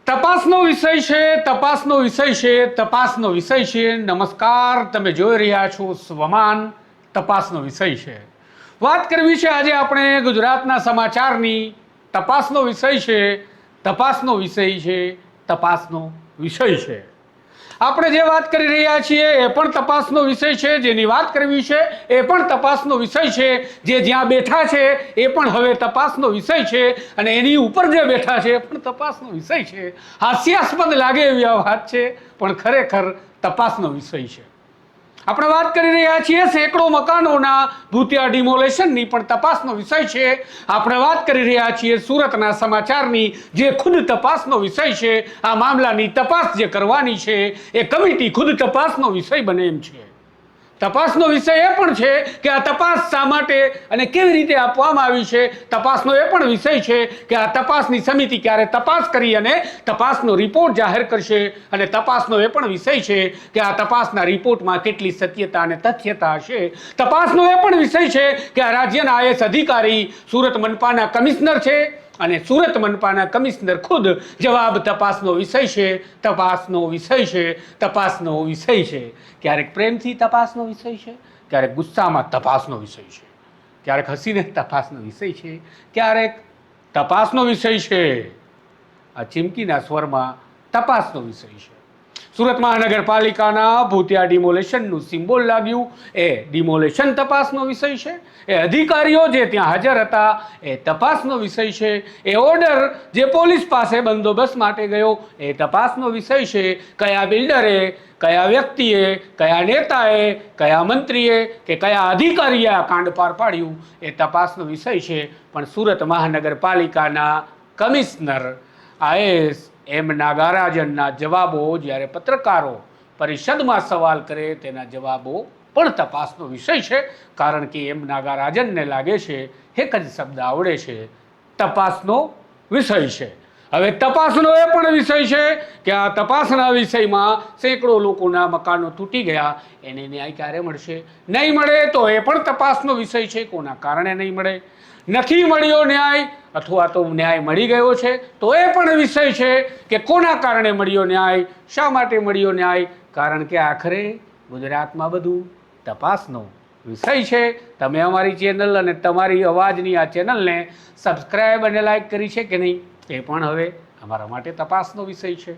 તપાસનો વિષય છે, તપાસનો વિષય છે, તપાસનો વિષય છે. નમસ્કાર, તમે જોઈ રહ્યા છો સ્વમાન. તપાસનો વિષય છે. વાત કરવી છે આજે આપણે ગુજરાતના સમાચારની. તપાસનો વિષય છે, તપાસનો વિષય છે, તપાસનો વિષય છે. આપણે જે વાત કરી રહ્યા છીએ એ પણ તપાસનો વિષય છે, જેની વાત કરવી છે એ પણ તપાસનો વિષય છે, જે જ્યાં બેઠા છે એ પણ હવે તપાસનો વિષય છે, અને એની ઉપર જે બેઠા છે એ પણ તપાસનો વિષય છે. હાસ્યાસ્પદ લાગે એવી આ વાત છે, પણ ખરેખર તપાસનો વિષય છે. આપણે વાત કરી રહ્યા છીએ સેંકડો મકાનોના ભૂતિયા ડિમોલેશનની, પણ તપાસનો વિષય છે. આપણે વાત કરી રહ્યા છીએ સુરતના સમાચારની, જે ખુદ તપાસનો વિષય છે. આ મામલાની તપાસ જે કરવાની છે એ કમિટી ખુદ તપાસનો વિષય બને એમ છે. તપાસનો વિષય એ પણ છે કે આ તપાસ શા માટે અને કેવી રીતે આપવામાં આવી છે. તપાસનો એ પણ વિષય છે કે આ તપાસની સમિતિ ક્યારે તપાસ કરી અને તપાસનો રિપોર્ટ જાહેર કરશે, અને તપાસનો એ પણ વિષય છે કે આ તપાસના રિપોર્ટમાં કેટલી સત્યતા અને તથ્યતા હશે. તપાસનો એ પણ વિષય છે કે આ રાજ્યના આઈએએસ અધિકારી સુરત મનપાના કમિશનર છે, અને સુરત મનપાના કમિશનર ખુદ જવાબ તપાસનો વિષય છે, તપાસનો વિષય છે, તપાસનો વિષય છે. ક્યારેક પ્રેમથી તપાસનો વિષય છે, ક્યારેક ગુસ્સામાં તપાસનો વિષય છે, ક્યારેક હસીને તપાસનો વિષય છે, ક્યારેક તપાસનો વિષય છે. આ ચીમકીના સ્વરમાં તપાસનો વિષય છે. સુરત મહાનગરપાલિકાના ભૂતિયા ડિમોલેશનનું સિમ્બોલ લાગ્યું, એ ડિમોલેશન તપાસનો વિષય છે. એ અધિકારીઓ જે ત્યાં હાજર હતા એ તપાસનો વિષય છે. એ ઓર્ડર જે પોલીસ પાસે બંદોબસ્ત માટે ગયો એ તપાસનો વિષય છે. કયા બિલ્ડરે, કયા વ્યક્તિએ, કયા નેતાએ, કયા મંત્રીએ કે કયા અધિકારીએ આ કાંડ પાર પાડ્યું એ તપાસનો વિષય છે. પણ સુરત મહાનગરપાલિકાના કમિશનર આઈએએસ એમ નાગરાજનના જવાબો જ્યારે પત્રકારો પરિષદમાં સવાલ કરે તેના જવાબો પણ તપાસનો વિષય છે. કારણ કે એમ નાગરાજનને લાગે છે એક જ શબ્દ આવડે છે, તપાસનો વિષય છે. હવે તપાસનો એ પણ વિષય છે કે આ તપાસના વિષયમાં સેંકડો લોકોના મકાનો તૂટી ગયા, એને ન્યાય ક્યારે મળશે? નહીં મળે તો એ પણ તપાસનો વિષય છે. કોના કારણે નહીં મળે? નથી મળ્યો ન્યાય, અથવા તો ન્યાય મળી ગયો છે તો એ પણ વિષય છે કે કોના કારણે મળ્યો ન્યાય, શા માટે મળ્યો ન્યાય. કારણ કે આખરે ગુજરાતમાં બધું તપાસનો વિષય છે. તમે અમારી ચેનલ અને તમારી અવાજની આ ચેનલને સબસ્ક્રાઈબ અને લાઈક કરી છે કે નહીં, એ પણ હવે અમારા માટે તપાસનો વિષય છે.